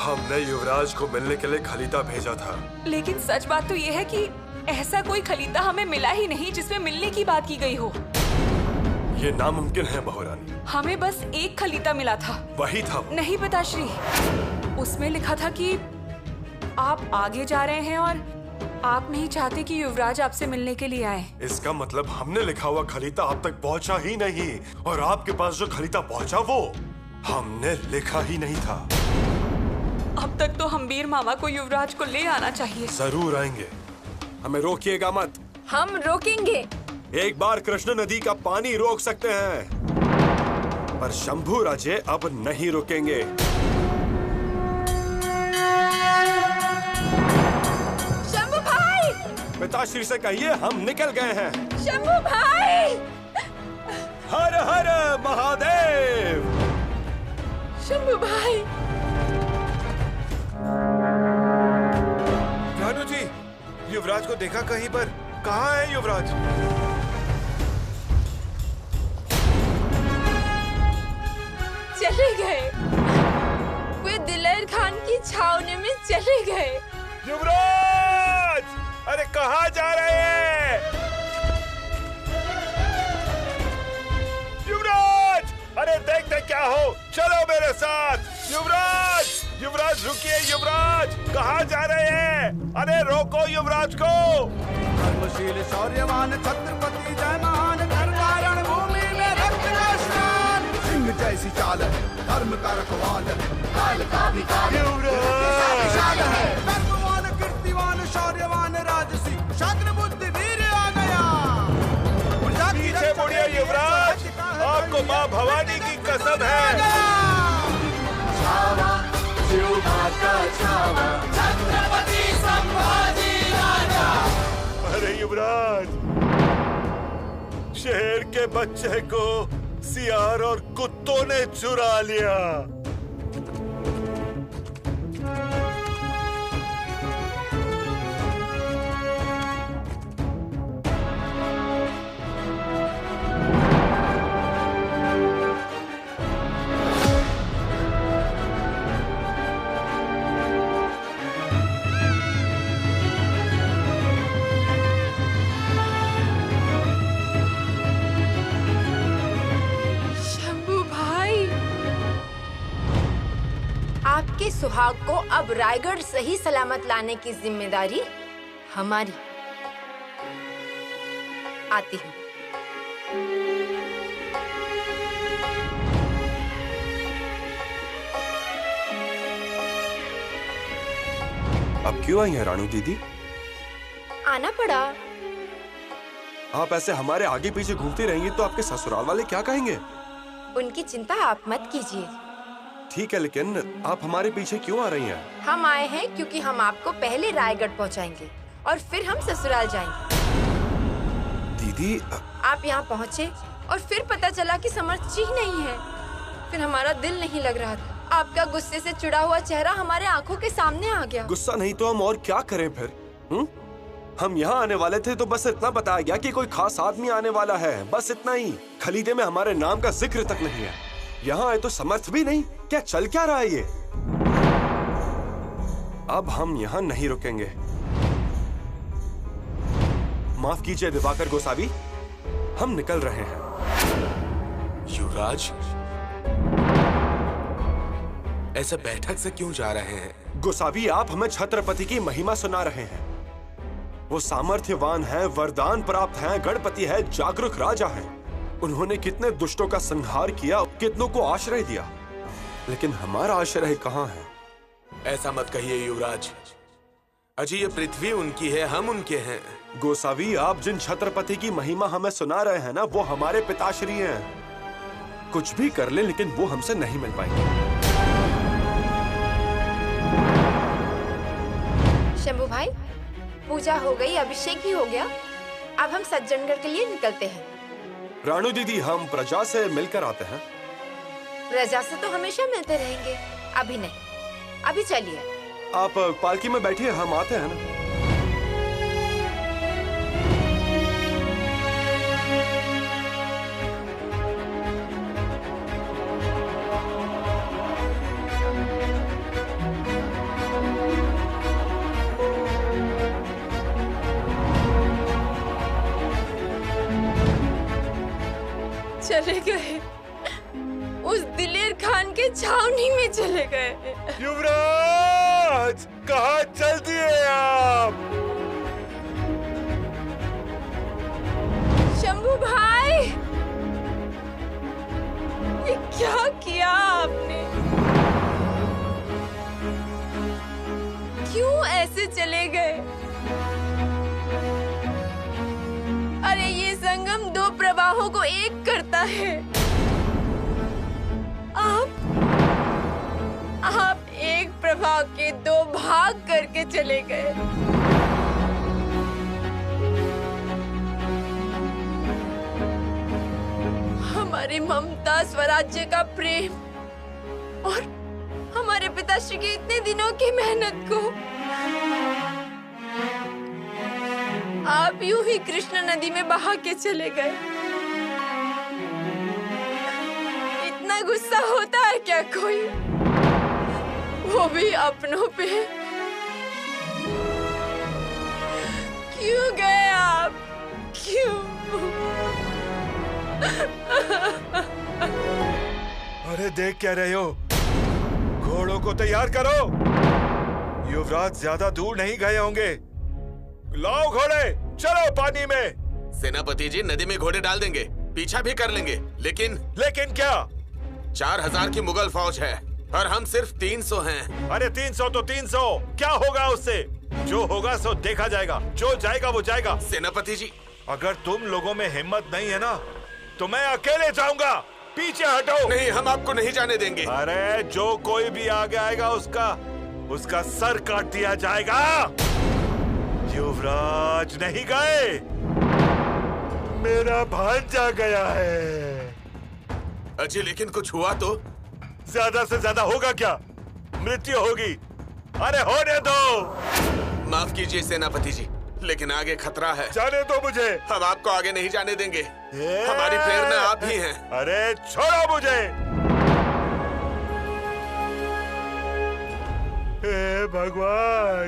हमने युवराज को मिलने के लिए खलीता भेजा था। लेकिन सच बात तो ये है कि ऐसा कोई खलीता हमें मिला ही नहीं जिसमें मिलने की बात की गई हो। ये नामुमकिन है बहुरानी। हमें बस एक खलीता मिला था। वही था वो। नहीं पिताश्री, उसमें लिखा था कि आप आगे जा रहे हैं और आप नहीं चाहते कि युवराज आपसे मिलने के लिए आए। इसका मतलब हमने लिखा हुआ खलीता आप तक पहुंचा ही नहीं, और आपके पास जो खलीता पहुंचा वो हमने लिखा ही नहीं था। अब तक तो हम्बीर मामा को युवराज को ले आना चाहिए। जरूर आएंगे, हमें रोकिएगा मत। हम रोकेंगे। एक बार कृष्ण नदी का पानी रोक सकते हैं, पर शंभू राजे अब नहीं रुकेंगे। शंभू भाई! पिताश्री से कहिए हम निकल गए हैं। शंभू भाई! हर हर महादेव! शंभू भाई! रानू जी, युवराज को देखा कहीं पर? कहाँ है युवराज? चले गए, वे दिलेर खान की छावनी में चले गए। युवराज! अरे कहाँ जा रहे हैं? युवराज! अरे देखते क्या हो, चलो मेरे साथ। युवराज! युवराज रुकिए, युवराज! कहाँ जा रहे हैं? अरे रोको युवराज को! धर्मशील शौर्यवान छत्रपति जय महान, धर्मारण भूमि में रक्त का स्नान। सिंह जैसी चाल है, धर्म का रखवाल है, काल का भी काल है, विशाल है। कर्मवान कीर्तिवान शौर्यवान राजसी, शास्त्र बुद्धि वीर आ गया। पीछे मुड़िए युवराज, आपको माँ भवानी की कसम है। छावा, शिव का छावा, छत्रपति संभाजी राजा। अरे युवराज, शेर के बच्चे को सियार और कुत्तों ने चुरा लिया। आपके सुहाग को अब रायगढ़ सही सलामत लाने की जिम्मेदारी हमारी। आती हूँ। अब क्यों आई हैं रानू दीदी? आना पड़ा। आप ऐसे हमारे आगे पीछे घूमती रहेंगी तो आपके ससुराल वाले क्या कहेंगे? उनकी चिंता आप मत कीजिए। ठीक है, लेकिन आप हमारे पीछे क्यों आ रही हैं? हम आए हैं क्योंकि हम आपको पहले रायगढ़ पहुंचाएंगे और फिर हम ससुराल जाएंगे। दीदी, आप यहाँ पहुँचे और फिर पता चला कि समर्थ जी नहीं है। फिर हमारा दिल नहीं लग रहा था। आपका गुस्से से चिढ़ा हुआ चेहरा हमारे आंखों के सामने आ गया। गुस्सा नहीं तो हम और क्या करें फिर? हम यहाँ आने वाले थे तो बस इतना बताया गया कि कोई खास आदमी आने वाला है, बस इतना ही। खलीदे में हमारे नाम का जिक्र तक नहीं है। यहाँ आए तो समर्थ भी नहीं। क्या चल क्या रहा है ये? अब हम यहाँ नहीं रुकेंगे। माफ कीजिए दिवाकर गोसावी, हम निकल रहे हैं। युवराज, ऐसे बैठक से क्यों जा रहे हैं? गोसावी, आप हमें छत्रपति की महिमा सुना रहे हैं। वो सामर्थ्यवान हैं, वरदान प्राप्त हैं, गणपति है, जागरूक राजा हैं। उन्होंने कितने दुष्टों का संहार किया, कितनों को आश्रय दिया, लेकिन हमारा आश्रय कहाँ है? ऐसा मत कहिए युवराज। अजी, ये पृथ्वी उनकी है, हम उनके हैं। गोसावी, आप जिन छत्रपति की महिमा हमें सुना रहे हैं ना, वो हमारे पिताश्री हैं। कुछ भी कर ले लेकिन वो हमसे नहीं मिल पाएंगे। शंभू भाई, पूजा हो गई, अभिषेक भी हो गया। अब हम सज्जनगढ़ के लिए निकलते हैं। रानू दीदी, हम प्रजा से मिलकर आते हैं। प्रजा से तो हमेशा मिलते रहेंगे। अभी नहीं, अभी चलिए। आप पालकी में बैठिए, हम आते हैं ना। चले गए, उस दिलेर खान के छावनी में चले गए। युवराज, कहाँ चल दिए आप? शंभू भाई, ये क्या किया आपने? क्यों ऐसे चले गए? अरे ये संगम दो प्रवाहों को एक करता है। आप एक प्रवाह के दो भाग करके चले गए। हमारी ममता, स्वराज्य का प्रेम और हमारे पिताश्री की इतने दिनों की मेहनत को आप यूं ही कृष्णा नदी में बहा के चले गए। इतना गुस्सा होता है क्या कोई? वो भी अपनों पे। क्यों गए आप? क्यों? अरे देख क्या रहे हो? घोड़ों को तैयार करो। युवराज ज्यादा दूर नहीं गए होंगे। लाओ घोड़े, चलो पानी में। सेनापति जी, नदी में घोड़े डाल देंगे, पीछा भी कर लेंगे, लेकिन क्या? 4000 की मुगल फौज है और हम सिर्फ 300 हैं। अरे 300 तो 300, क्या होगा उससे? जो होगा सो देखा जाएगा, जो जाएगा वो जाएगा। सेनापति जी, अगर तुम लोगों में हिम्मत नहीं है ना, तो मैं अकेले जाऊंगा। पीछे हटो। नहीं, हम आपको नहीं जाने देंगे। अरे जो कोई भी आगे आएगा उसका सर काट दिया जाएगा। युवराज नहीं गए, मेरा भांजा गया है। अजी, लेकिन कुछ हुआ तो? ज्यादा से ज्यादा होगा क्या? मृत्यु होगी। अरे होने दो। माफ कीजिए सेनापति जी, लेकिन आगे खतरा है। जाने दो मुझे। हम आपको आगे नहीं जाने देंगे। हमारी प्रेरणा आप ही हैं। अरे छोड़ो मुझे। हे भगवान,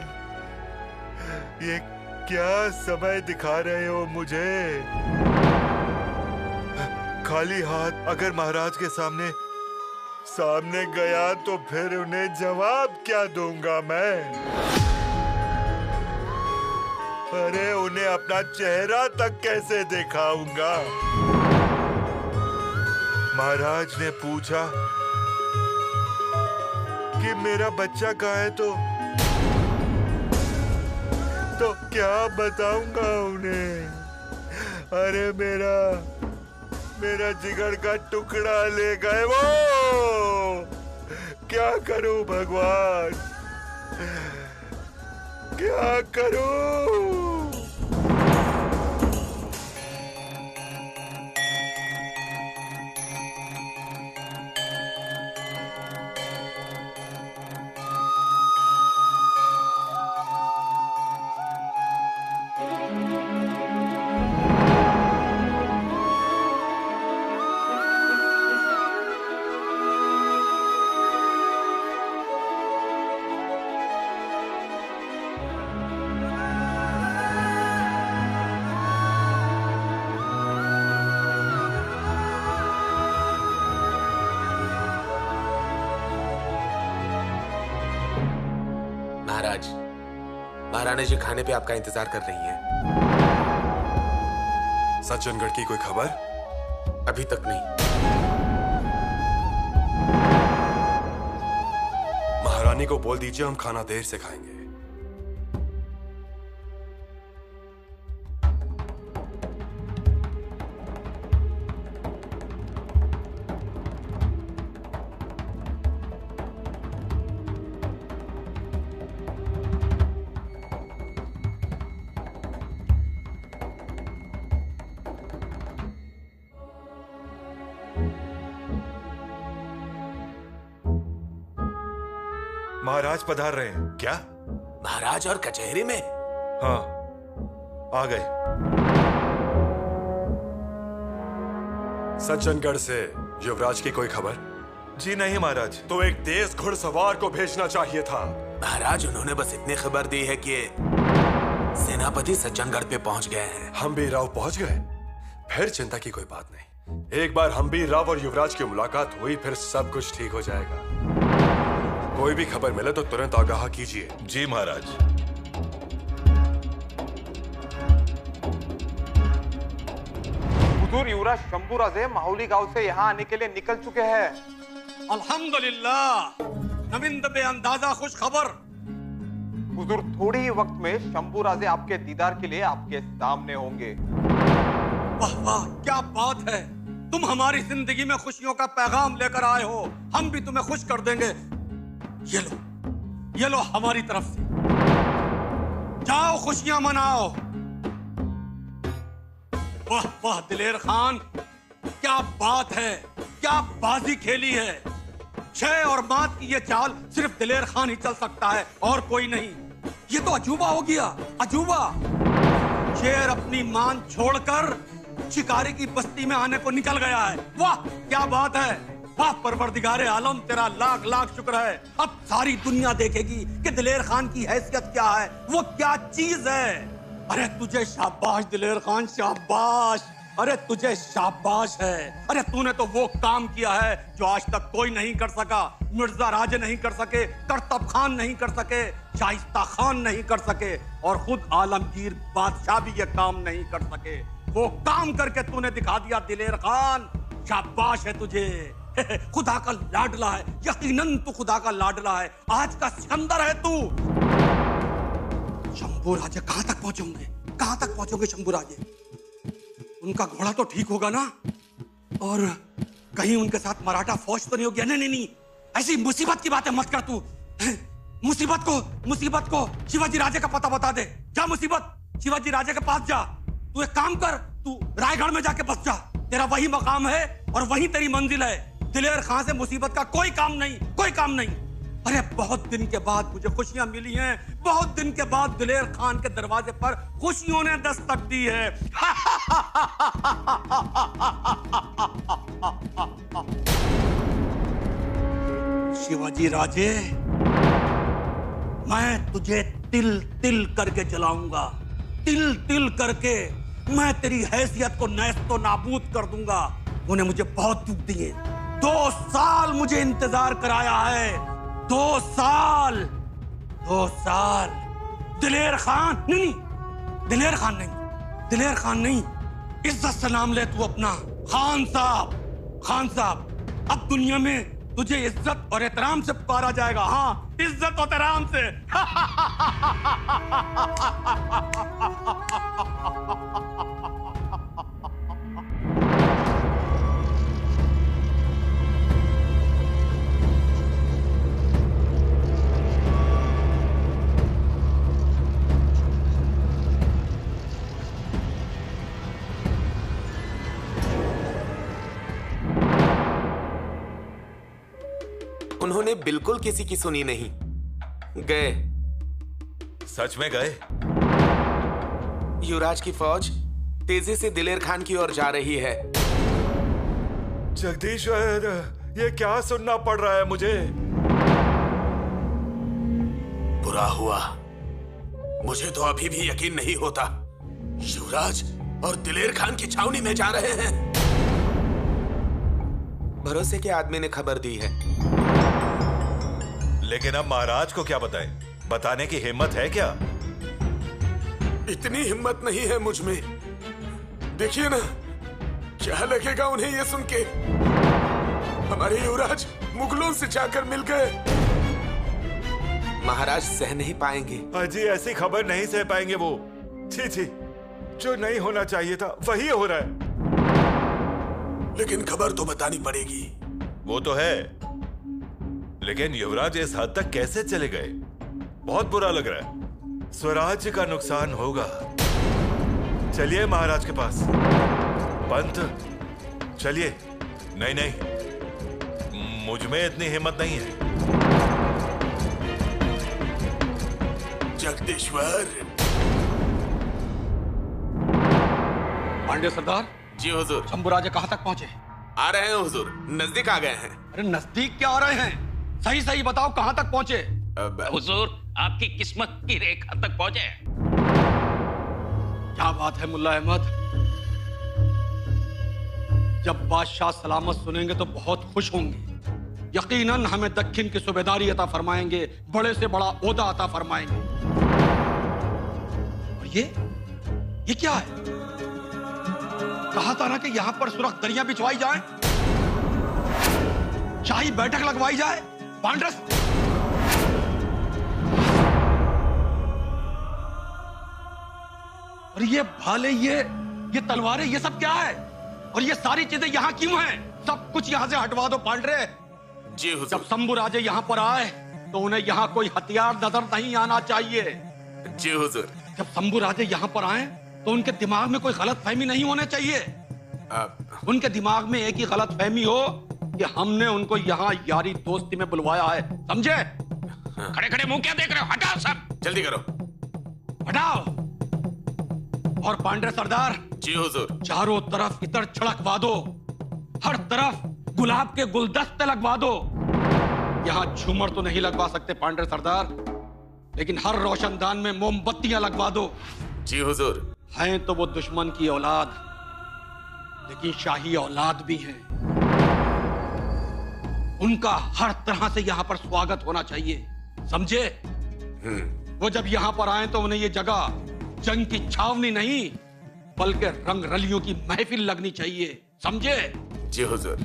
ये क्या समय दिखा रहे हो मुझे? खाली हाथ अगर महाराज के सामने गया तो फिर उन्हें जवाब क्या दूंगा मैं? अरे उन्हें अपना चेहरा तक कैसे दिखाऊंगा? महाराज ने पूछा कि मेरा बच्चा कहाँ है, तो क्या बताऊंगा उन्हें? अरे मेरा जिगर का टुकड़ा ले गए वो। क्या करूं भगवान, क्या करूं? महारानी जी खाने पे आपका इंतजार कर रही हैं। सज्जनगढ़ की कोई खबर? अभी तक नहीं। महारानी को बोल दीजिए हम खाना देर से खाएंगे। महाराज पधार रहे हैं क्या? महाराज और कचहरी में? हाँ, आ गए। सज्जनगढ़ से युवराज की कोई खबर? जी नहीं महाराज। तो एक तेज घुड़सवार को भेजना चाहिए था। महाराज, उन्होंने बस इतनी खबर दी है कि सेनापति सज्जनगढ़ पे पहुंच गए हैं। हम भी राव पहुंच गए, फिर चिंता की कोई बात नहीं। एक बार हम भी राव और युवराज की मुलाकात हुई, फिर सब कुछ ठीक हो जाएगा। कोई भी खबर मिले तो तुरंत आगाह कीजिए। जी महाराज। हुजूर, युवराज शंभूराजे माहुली गांव से यहाँ आने के लिए निकल चुके हैं। अल्हम्दुलिल्लाह, नविंद बेअंदाजा खुश खबर। हुजूर, थोड़े ही वक्त में शंभूराजे आपके दीदार के लिए आपके सामने होंगे। वाह वाह, क्या बात है। तुम हमारी जिंदगी में खुशियों का पैगाम लेकर आए हो, हम भी तुम्हें खुश कर देंगे। ये लो हमारी तरफ से, जाओ खुशियां मनाओ। वाह वाह दिलेर खान, क्या बात है, क्या बाजी खेली है। छह और मात की ये चाल सिर्फ दिलेर खान ही चल सकता है और कोई नहीं। ये तो अजूबा हो गया, अजूबा। शेर अपनी मान छोड़कर शिकारी की बस्ती में आने को निकल गया है। वाह क्या बात है, वाह परवरदिगारे आलम, तेरा लाख लाख शुक्र है। अब सारी दुनिया देखेगी कि दिलेर खान की हैसियत क्या है, वो क्या चीज है। अरे तुझे शाबाश दिलेर खान, शाबाश। अरे तुझे शाबाश है। अरे तूने तो वो काम किया है जो आज तक कोई नहीं कर सका। मिर्जा राजे नहीं कर सके, करतब खान नहीं कर सके, शाइस्ता खान नहीं कर सके, और खुद आलमगीर बादशाह भी ये काम नहीं कर सके। वो काम करके तूने दिखा दिया दिलेर खान, शाबाश है तुझे। खुदा का लाडला है, यकीनन तू खुदा का लाडला है। आज का सिकंदर है तू। शंभू राजे कहां तक पहुंचोगे, कहां तक पहुंचोगे शंभू राजे? उनका घोड़ा तो ठीक होगा ना? और कहीं उनके साथ मराठा फौज तो नहीं होगी? नहीं नहीं, ऐसी मुसीबत की बातें मत कर तू। मुसीबत को शिवाजी राजे का पता बता दे। जा मुसीबत, शिवाजी राजे के पास जा। तू एक काम कर, तू रायगढ़ में जाके बस जा। तेरा वही मकाम है और वही तेरी मंजिल है। दिलेर खान से मुसीबत का कोई काम नहीं, कोई काम नहीं। अरे बहुत दिन के बाद मुझे खुशियां मिली हैं, बहुत दिन के बाद दिलेर खान के दरवाजे पर खुशियों ने दस्तक दी है। शिवाजी राजे, मैं तुझे तिल तिल करके जलाऊंगा, तिल तिल करके। मैं तेरी हैसियत को नैस्तो नाबूद कर दूंगा। उन्हें मुझे बहुत दुख दिए। 2 साल मुझे इंतजार कराया है, 2 साल। दिलेर खान नहीं, दिलेर खान नहीं, दिलेर खान नहीं। इज्जत से नाम ले तू अपना, खान साहब, खान साहब। अब दुनिया में तुझे इज्जत और एहतराम से पुकारा जाएगा। हाँ, इज्जत और एहतराम से। उन्होंने बिल्कुल किसी की सुनी नहीं। गए। सच में गए? युवराज की फौज तेजी से दिलेर खान की ओर जा रही है। जगदीश्वर, ये क्या सुनना पड़ रहा है मुझे? बुरा हुआ, मुझे तो अभी भी यकीन नहीं होता। युवराज और दिलेर खान की छावनी में जा रहे हैं। भरोसे के आदमी ने खबर दी है। लेकिन अब महाराज को क्या बताएं? बताने की हिम्मत है क्या? इतनी हिम्मत नहीं है मुझ में। देखिए ना, क्या लगेगा उन्हें ये सुन के। हमारे युवराज मुगलों से जाकर मिल गए। महाराज सह नहीं पाएंगे। अजी, ऐसी खबर नहीं सह पाएंगे वो। छी, जो नहीं होना चाहिए था वही हो रहा है। लेकिन खबर तो बतानी पड़ेगी। वो तो है, लेकिन युवराज इस हद तक कैसे चले गए? बहुत बुरा लग रहा है। स्वराज्य का नुकसान होगा। चलिए महाराज के पास। पंत, चलिए। नहीं, मुझ में इतनी हिम्मत नहीं है। जगदीश्वर। पांडे सरदार। जी हुजूर। शंभू राजे कहां तक पहुंचे? आ रहे हैं हुजूर, नजदीक आ गए हैं। अरे नजदीक क्या आ रहे हैं? सही सही बताओ, कहां तक पहुंचे? हुजूर, आपकी किस्मत की रेखा तक पहुंचे। क्या बात है मुल्ला अहमद, जब बादशाह सलामत सुनेंगे तो बहुत खुश होंगे। यकीनन हमें दक्षिण की सूबेदारी अता फरमाएंगे, बड़े से बड़ा ओहदा अता फरमाएंगे। और ये क्या है? कहा था ना कि यहां पर सुरख दरियां बिछवाई जाए, शाही बैठक लगवाई जाए। पांड्रस, और ये भाले, ये तलवारें, ये सब क्या है? और ये सारी चीजें यहाँ क्यों हैं? सब कुछ यहाँ से हटवा दो पांड्रे। जी हुजूर। जब शंभू राजे यहाँ पर आए तो उन्हें यहाँ कोई हथियार नजर नहीं आना चाहिए। जी हुजूर। जब शंभू राजे यहाँ पर आए तो उनके दिमाग में कोई गलत फहमी नहीं होने चाहिए। उनके दिमाग में एक ही गलत फहमी हो कि हमने उनको यहाँ यारी दोस्ती में बुलवाया है, समझे? खड़े खड़े मुंह क्या देख रहे हो? हटाओ सब, जल्दी करो। हटाओ। और पांड्रे सरदार, जी हुजूर। चारों तरफ इतर छिड़कवा दो, हर तरफ गुलाब के गुलदस्ते लगवा दो। यहाँ झूमर तो नहीं लगवा सकते पांड्रे सरदार, लेकिन हर रोशनदान में मोमबत्तियां लगवा दो। जी हुजूर। हैं तो वो दुश्मन की औलाद, लेकिन शाही औलाद भी हैं। उनका हर तरह से यहाँ पर स्वागत होना चाहिए, समझे? वो जब यहाँ पर आए तो उन्हें ये जगह जंग की छावनी नहीं बल्कि रंग रलियों की महफिल लगनी चाहिए, समझे? जी हुजूर।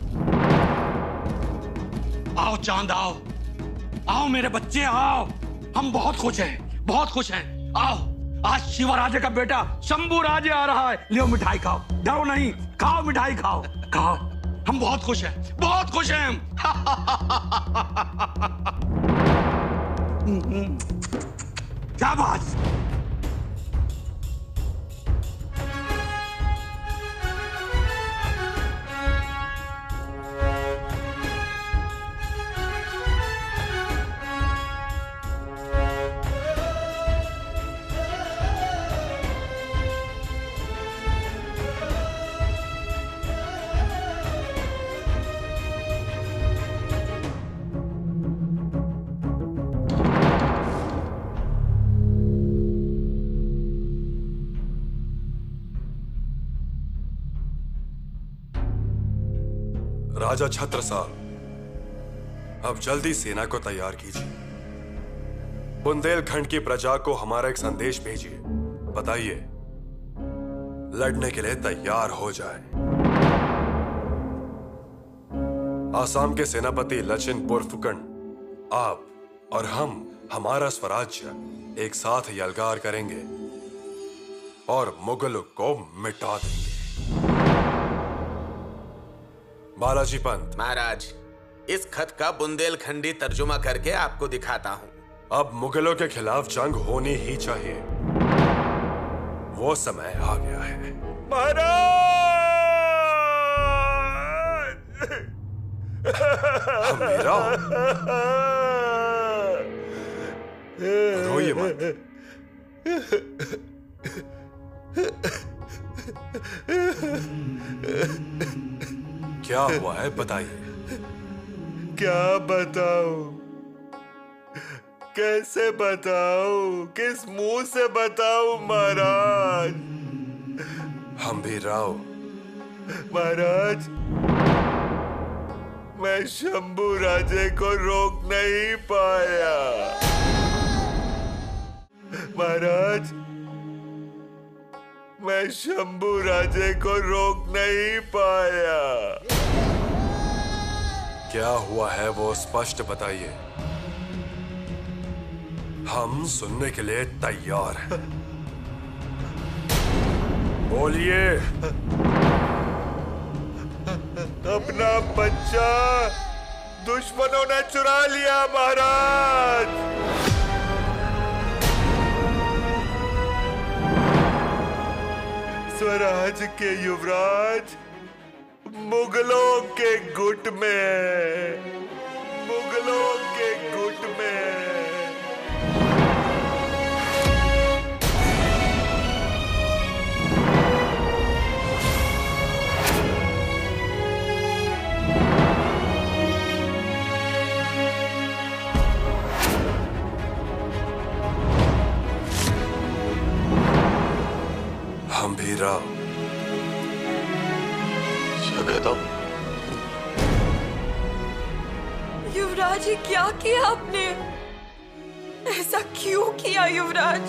आओ चांद, आओ आओ मेरे बच्चे, आओ। हम बहुत खुश हैं, बहुत खुश हैं। आओ, आज शिवराजे का बेटा शंभू राजे आ रहा है। लियो मिठाई खाओ, डरो नहीं, खाओ मिठाई, खाओ खाओ। हम बहुत खुश हैं, बहुत खुश हैं हम। क्या बात। राजा छत्र साहब, अब जल्दी सेना को तैयार कीजिए। बुंदेलखंड की प्रजा को हमारा एक संदेश भेजिए। बताइए, लड़ने के लिए तैयार हो जाए। आसाम के सेनापति लचिन फुकन, आप और हम हमारा स्वराज्य एक साथ यलगार करेंगे और मुगलों को मिटा देंगे। बालाजी पंत। महाराज, इस खत का बुंदेलखंडी तर्जुमा करके आपको दिखाता हूँ। अब मुगलों के खिलाफ जंग होनी ही चाहिए, वो समय आ गया है। महाराज! मेरा रोइए मत। क्या हुआ है, बताइए। क्या बताऊं, कैसे बताऊं, किस मुंह से बताऊं महाराज? हम भी राव। महाराज, मैं शंभू राजे को रोक नहीं पाया। महाराज, मैं शंभू राजे को रोक नहीं पाया। क्या हुआ है वो स्पष्ट बताइए, हम सुनने के लिए तैयार हैं। बोलिए। अपना बच्चा दुश्मनों ने चुरा लिया महाराज। स्वराज के युवराज मुगलों के गुट में है, मुगलों के गुट में है। हम भी राव। कहता हूं। युवराज, ये क्या किया आपने? ऐसा क्यों किया युवराज?